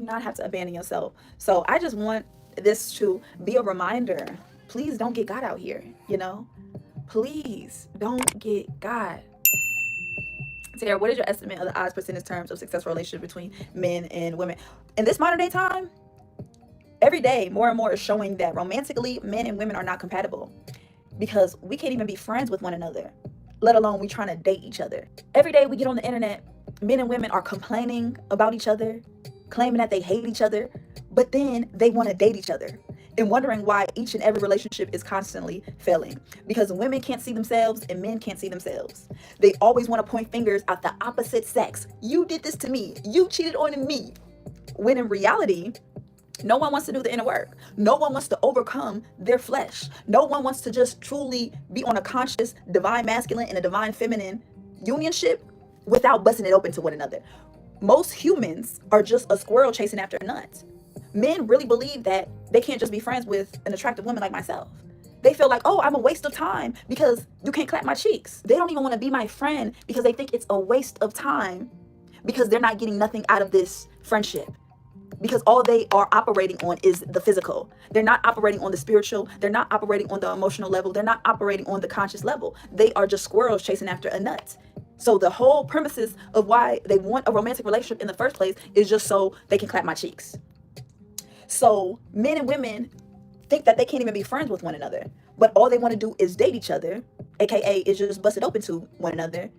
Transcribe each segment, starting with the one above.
not have to abandon yourself. So I just want this to be a reminder. Please don't get God out here, you know? Please don't get God. Tara, what is your estimate of the odds percentage terms of successful relationship between men and women? In this modern day time, every day more and more is showing that romantically men and women are not compatible because we can't even be friends with one another, let alone we trying to date each other. Every day we get on the internet, men and women are complaining about each other, claiming that they hate each other, but then they want to date each other and wondering why each and every relationship is constantly failing because women can't see themselves and men can't see themselves. They always want to point fingers at the opposite sex. You did this to me, you cheated on me, when in reality no one wants to do the inner work. No one wants to overcome their flesh. No one wants to just truly be on a conscious divine masculine and a divine feminine unionship without busting it open to one another. Most humans are just a squirrel chasing after a nut. Men really believe that they can't just be friends with an attractive woman like myself. They feel like, oh, I'm a waste of time because you can't clap my cheeks. They don't even want to be my friend because they think it's a waste of time because they're not getting nothing out of this friendship. Because all they are operating on is the physical. They're not operating on the spiritual. They're not operating on the emotional level. They're not operating on the conscious level. They are just squirrels chasing after a nut. So the whole premises of why they want a romantic relationship in the first place is just so they can clap my cheeks. So men and women think that they can't even be friends with one another, but all they want to do is date each other, aka is just bust it open to one another.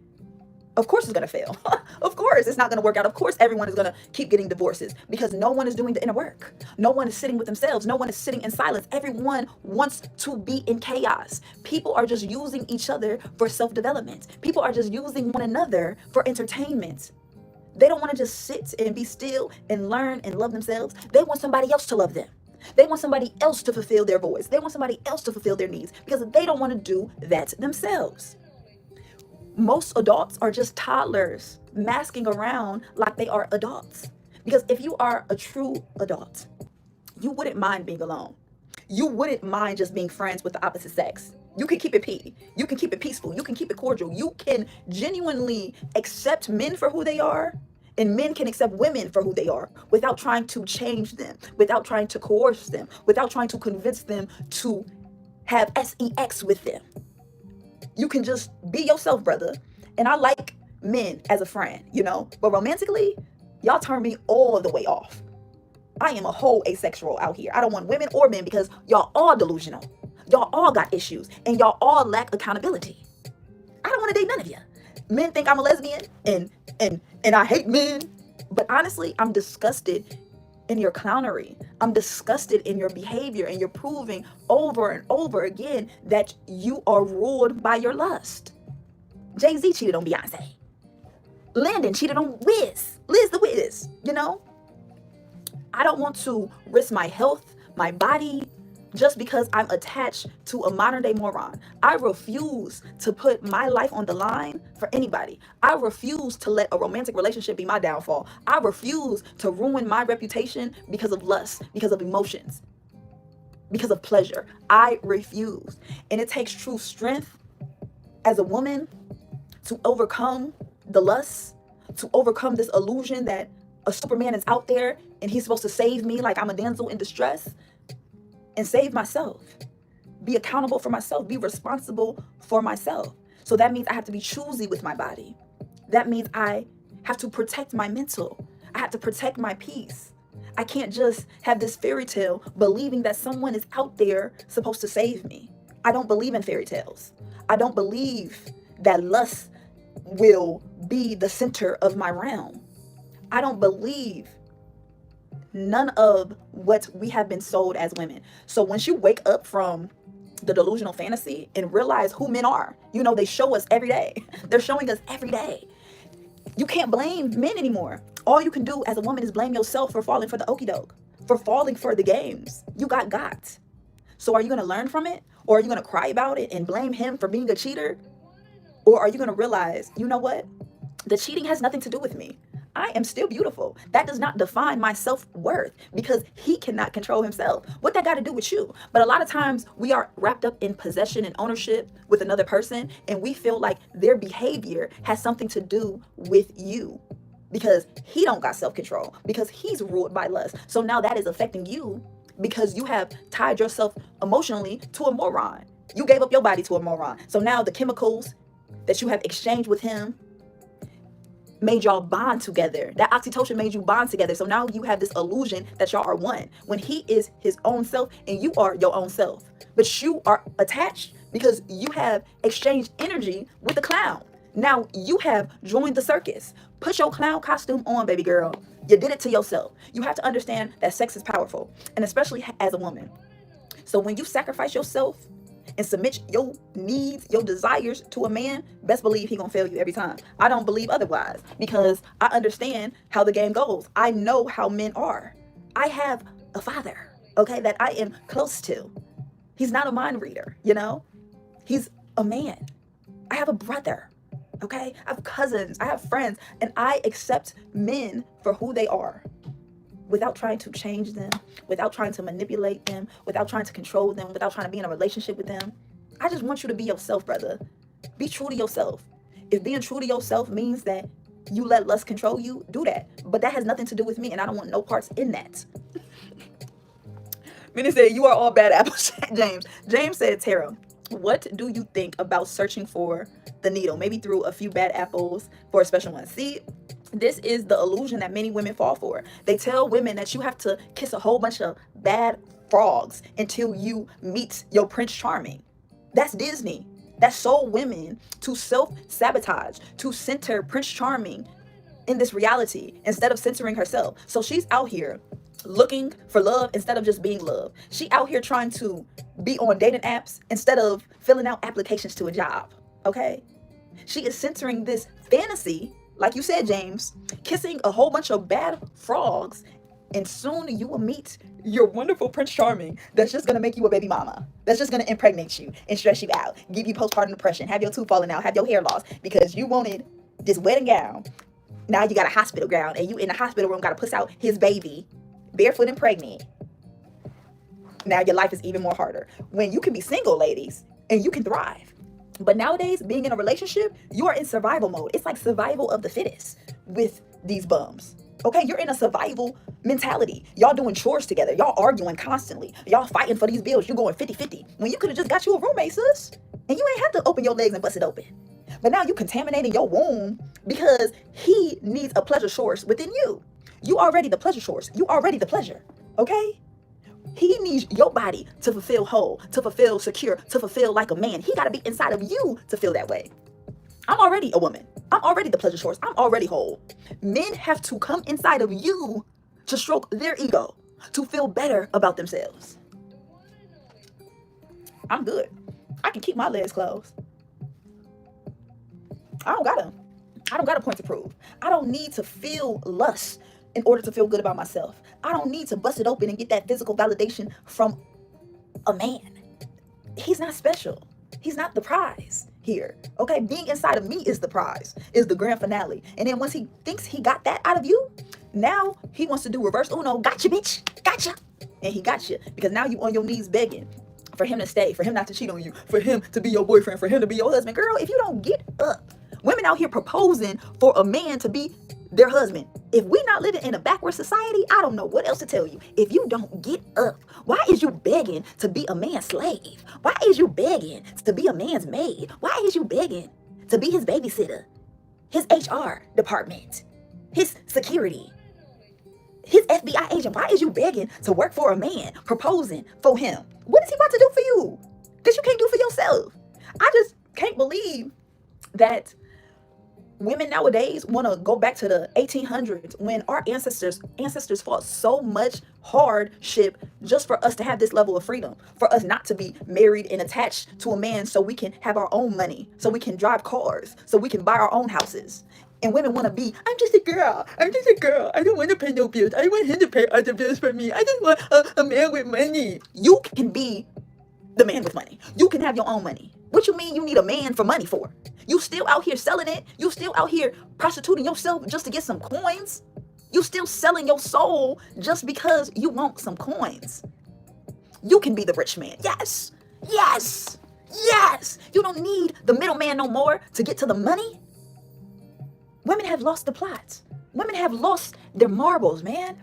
Of course it's going to fail. Of course it's not going to work out. Of course everyone is going to keep getting divorces because no one is doing the inner work. No one is sitting with themselves. No one is sitting in silence. Everyone wants to be in chaos. People are just using each other for self-development. People are just using one another for entertainment. They don't want to just sit and be still and learn and love themselves. They want somebody else to love them. They want somebody else to fulfill their voice. They want somebody else to fulfill their needs because they don't want to do that themselves. Most adults are just toddlers masking around like they are adults. Because if you are a true adult, you wouldn't mind being alone. You wouldn't mind just being friends with the opposite sex. You can keep it you can keep it peaceful, you can keep it cordial. You can genuinely accept men for who they are, and men can accept women for who they are without trying to change them, without trying to coerce them, without trying to convince them to have sex with them. You can just be yourself, brother. And I like men as a friend, you know, but romantically, y'all turn me all the way off. I am a whole asexual out here. I don't want women or men because y'all all delusional. Y'all all got issues and y'all all lack accountability. I don't want to date none of you. Men think I'm a lesbian and I hate men. But honestly, I'm disgusted in your clownery. I'm disgusted in your behavior, and you're proving over and over again that you are ruled by your lust. Jay-Z cheated on Beyonce. Landon cheated on Liz the Wiz, you know? I don't want to risk my health, my body, just because I'm attached to a modern day moron. I refuse to put my life on the line for anybody. I refuse to let a romantic relationship be my downfall. I refuse to ruin my reputation because of lust, because of emotions, because of pleasure. I refuse. And it takes true strength as a woman to overcome the lust, to overcome this illusion that a Superman is out there and he's supposed to save me like I'm a damsel in distress, and save myself. Be accountable for myself. Be responsible for myself. So that means I have to be choosy with my body. That means I have to protect my mental. I have to protect my peace. I can't just have this fairy tale believing that someone is out there supposed to save me. I don't believe in fairy tales. I don't believe that lust will be the center of my realm. I don't believe none of what we have been sold as women. So once you wake up from the delusional fantasy and realize who men are, you know, they show us every day. They're showing us every day. You can't blame men anymore. All you can do as a woman is blame yourself for falling for the okie doke, for falling for the games. You got. So are you going to learn from it? Or are you going to cry about it and blame him for being a cheater? Or are you going to realize, you know what? The cheating has nothing to do with me. I am still beautiful. That does not define my self-worth because he cannot control himself. What that got to do with you? But a lot of times we are wrapped up in possession and ownership with another person, and we feel like their behavior has something to do with you because he don't got self-control, because he's ruled by lust. So now that is affecting you because you have tied yourself emotionally to a moron. You gave up your body to a moron. So now the chemicals that you have exchanged with him made y'all bond together. That oxytocin made you bond together. So now you have this illusion that y'all are one when he is his own self and you are your own self. But you are attached because you have exchanged energy with the clown. Now you have joined the circus. Put your clown costume on, baby girl. You did it to yourself. You have to understand that sex is powerful, and especially as a woman. So when you sacrifice yourself and submit your needs, your desires to a man, best believe he gonna fail you every time. I don't believe otherwise because I understand how the game goes. I know how men are. I have a father, okay, that I am close to. He's not a mind reader, you know? He's a man. I have a brother, okay? I have cousins, I have friends, and I accept men for who they are without trying to change them, without trying to manipulate them, without trying to control them, without trying to be in a relationship with them. I just want you to be yourself, brother. Be true to yourself. If being true to yourself means that you let lust control you, do that. But that has nothing to do with me, and I don't want no parts in that. Minnie said, you are all bad apples, James. James said, Tara, what do you think about searching for the needle? Maybe through a few bad apples for a special one. See, this is the illusion that many women fall for. They tell women that you have to kiss a whole bunch of bad frogs until you meet your Prince Charming. That's Disney. That sold women to self-sabotage, to center Prince Charming in this reality instead of centering herself. So she's out here looking for love instead of just being loved. She out here trying to be on dating apps instead of filling out applications to a job, okay? She is centering this fantasy, like you said, James, kissing a whole bunch of bad frogs, and soon you will meet your wonderful Prince Charming that's just gonna make you a baby mama, that's just gonna impregnate you and stress you out, give you postpartum depression, have your tooth falling out, have your hair lost because you wanted this wedding gown. Now you got a hospital gown and you in the hospital room gotta puss out his baby, barefoot and pregnant. Now your life is even more harder when you can be single, ladies, and you can thrive. But nowadays, being in a relationship, you are in survival mode. It's like survival of the fittest with these bums. Okay, you're in a survival mentality. Y'all doing chores together. Y'all arguing constantly. Y'all fighting for these bills. You going 50-50. When you could have just got you a roommate, sis. And you ain't have to open your legs and bust it open. But now you contaminating your womb because he needs a pleasure source within you. You already the pleasure source. You already the pleasure. Okay? He needs your body to fulfill whole, to fulfill secure, to fulfill like a man. He got to be inside of you to feel that way. I'm already a woman. I'm already the pleasure source. I'm already whole. Men have to come inside of you to stroke their ego, to feel better about themselves. I'm good. I can keep my legs closed. I don't got a point to prove. I don't need to feel lust in order to feel good about myself. I don't need to bust it open and get that physical validation from a man. He's not special. He's not the prize here. Okay, being inside of me is the prize, is the grand finale. And then once he thinks he got that out of you, now he wants to do reverse Uno. Gotcha, bitch. Gotcha. And he got you because now you on your knees begging for him to stay, for him not to cheat on you, for him to be your boyfriend, for him to be your husband. Girl, if you don't get up, women out here proposing for a man to be their husband. If we're not living in a backward society, I don't know what else to tell you. If you don't get up, why is you begging to be a man's slave? Why is you begging to be a man's maid? Why is you begging to be his babysitter, his HR department, his security, his FBI agent? Why is you begging to work for a man, proposing for him? What is he about to do for you that you can't do for yourself? I just can't believe that women nowadays want to go back to the 1800s when our ancestors fought so much hardship just for us to have this level of freedom, for us not to be married and attached to a man so we can have our own money, so we can drive cars, so we can buy our own houses. And women want to be, I'm just a girl. I don't want to pay no bills. I want him to pay other bills for me. I just want a man with money. You can be the man with money. You can have your own money. What you mean you need a man for money for? You still out here selling it. You still out here prostituting yourself just to get some coins. You still selling your soul just because you want some coins. You can be the rich man. Yes. Yes. Yes. You don't need the middleman no more to get to the money. Women have lost the plot. Women have lost their marbles, man.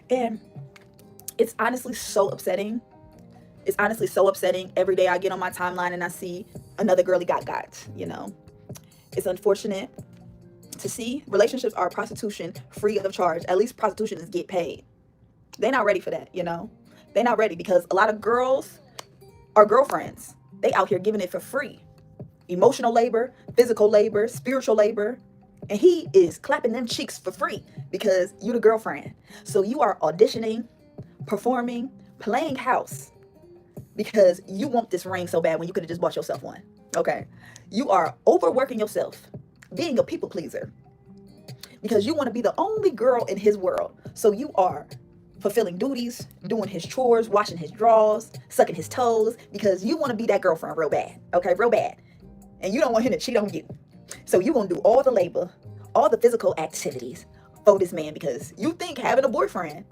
And it's honestly so upsetting. It's honestly so upsetting. Every day I get on my timeline and I see another girly got, you know. It's unfortunate to see. Relationships are prostitution free of charge. At least prostitution is get paid. They're not ready for that, you know. They're not ready because a lot of girls are girlfriends. They out here giving it for free. Emotional labor, physical labor, spiritual labor. And he is clapping them cheeks for free because you the girlfriend. So you are auditioning, performing, playing house because you want this ring so bad when you could have just bought yourself one. Okay. You are overworking yourself, being a people pleaser because you want to be the only girl in his world. So you are fulfilling duties, doing his chores, washing his drawers, sucking his toes because you want to be that girlfriend real bad. Okay. Real bad. And you don't want him to cheat on you. So you're going to do all the labor, all the physical activities for this man because you think having a boyfriend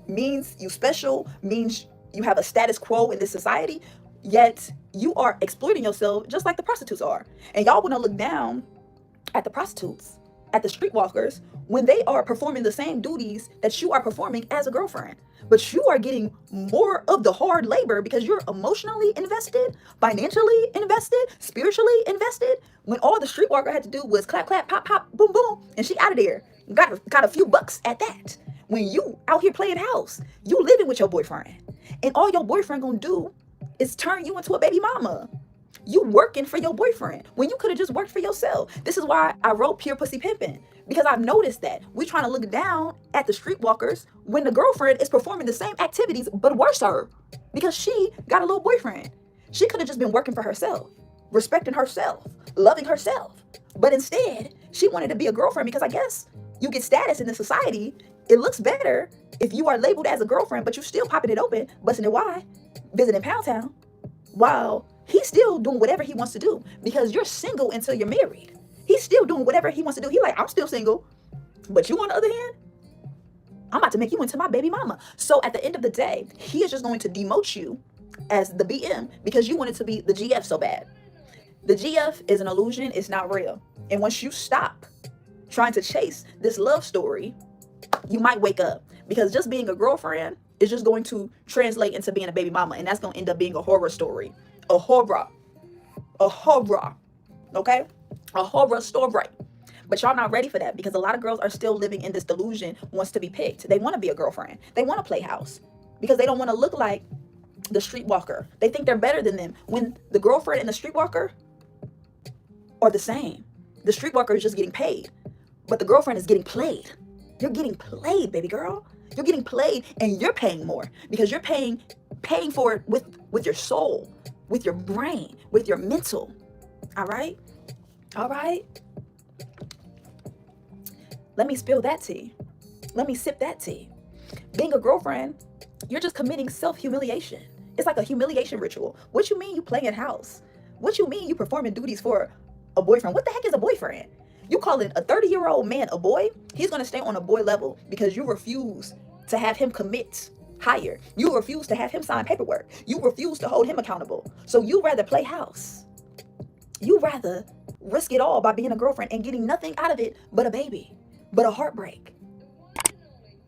means you special, means you have a status quo in this society, yet you are exploiting yourself just like the prostitutes are. And y'all want to look down at the prostitutes, at the streetwalkers, when they are performing the same duties that you are performing as a girlfriend. But you are getting more of the hard labor because you're emotionally invested, financially invested, spiritually invested. When all the streetwalker had to do was clap, clap, pop, pop, boom, boom, and she out of there. Got a few bucks at that. When you out here playing house, you living with your boyfriend. And all your boyfriend gonna do is turn you into a baby mama. You working for your boyfriend when you could have just worked for yourself. This is why I wrote Pure Pussy Pimpin', because I've noticed that we trying to look down at the streetwalkers when the girlfriend is performing the same activities but worse her because she got a little boyfriend. She could have just been working for herself, respecting herself, loving herself. But instead, she wanted to be a girlfriend because I guess you get status in the society. It looks better if you are labeled as a girlfriend, but you still popping it open, busting it wide, visiting Pound Town, while he's still doing whatever he wants to do because you're single until you're married. He's still doing whatever he wants to do. He like, I'm still single, but you on the other hand, I'm about to make you into my baby mama. So at the end of the day, he is just going to demote you as the BM because you wanted to be the GF so bad. The GF is an illusion. It's not real. And once you stop trying to chase this love story, you might wake up because just being a girlfriend is just going to translate into being a baby mama. And that's going to end up being a horror story. A horror, okay? A horror story. But y'all not ready for that because a lot of girls are still living in this delusion, wants to be picked. They want to be a girlfriend. They want to play house because they don't want to look like the streetwalker. They think they're better than them when the girlfriend and the streetwalker are the same. The streetwalker is just getting paid, but the girlfriend is getting played. You're getting played, baby girl. You're getting played and you're paying more because you're paying for it with your soul, with your brain, with your mental. All right? All right? Let me spill that tea. Let me sip that tea. Being a girlfriend, you're just committing self-humiliation. It's like a humiliation ritual. What you mean you playing house? What you mean you performing duties for a boyfriend? What the heck is a boyfriend? You calling a 30-year-old man a boy? He's going to stay on a boy level because you refuse to have him commit higher. You refuse to have him sign paperwork. You refuse to hold him accountable. So you rather play house. You rather risk it all by being a girlfriend and getting nothing out of it but a baby, but a heartbreak,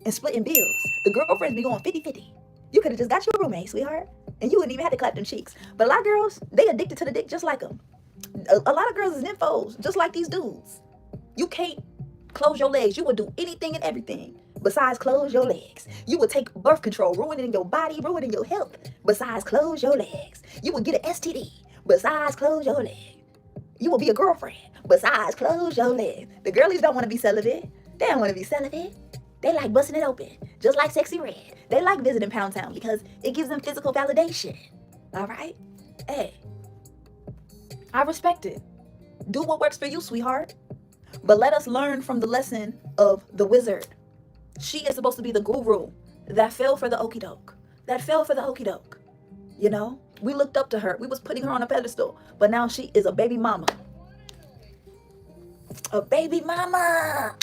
and splitting bills. The girlfriends be going 50-50. You could have just got your roommate, sweetheart, and you wouldn't even have to clap them cheeks. But a lot of girls, they addicted to the dick just like them. A lot of girls is nymphos, just like these dudes. You can't close your legs. You would do anything and everything besides close your legs. You would take birth control, ruining your body, ruining your health, besides close your legs. You would get an STD, besides close your legs. You will be a girlfriend, besides close your legs. The girlies don't want to be celibate. They don't want to be celibate. They like busting it open, just like Sexy Red. They like visiting Pound Town because it gives them physical validation. All right? Hey, I respect it. Do what works for you, sweetheart. But let us learn from the lesson of the wizard. She is supposed to be the guru that fell for the okie doke. That fell for the okie doke. You know, we looked up to her. We was putting her on a pedestal. But now she is a baby mama. A baby mama.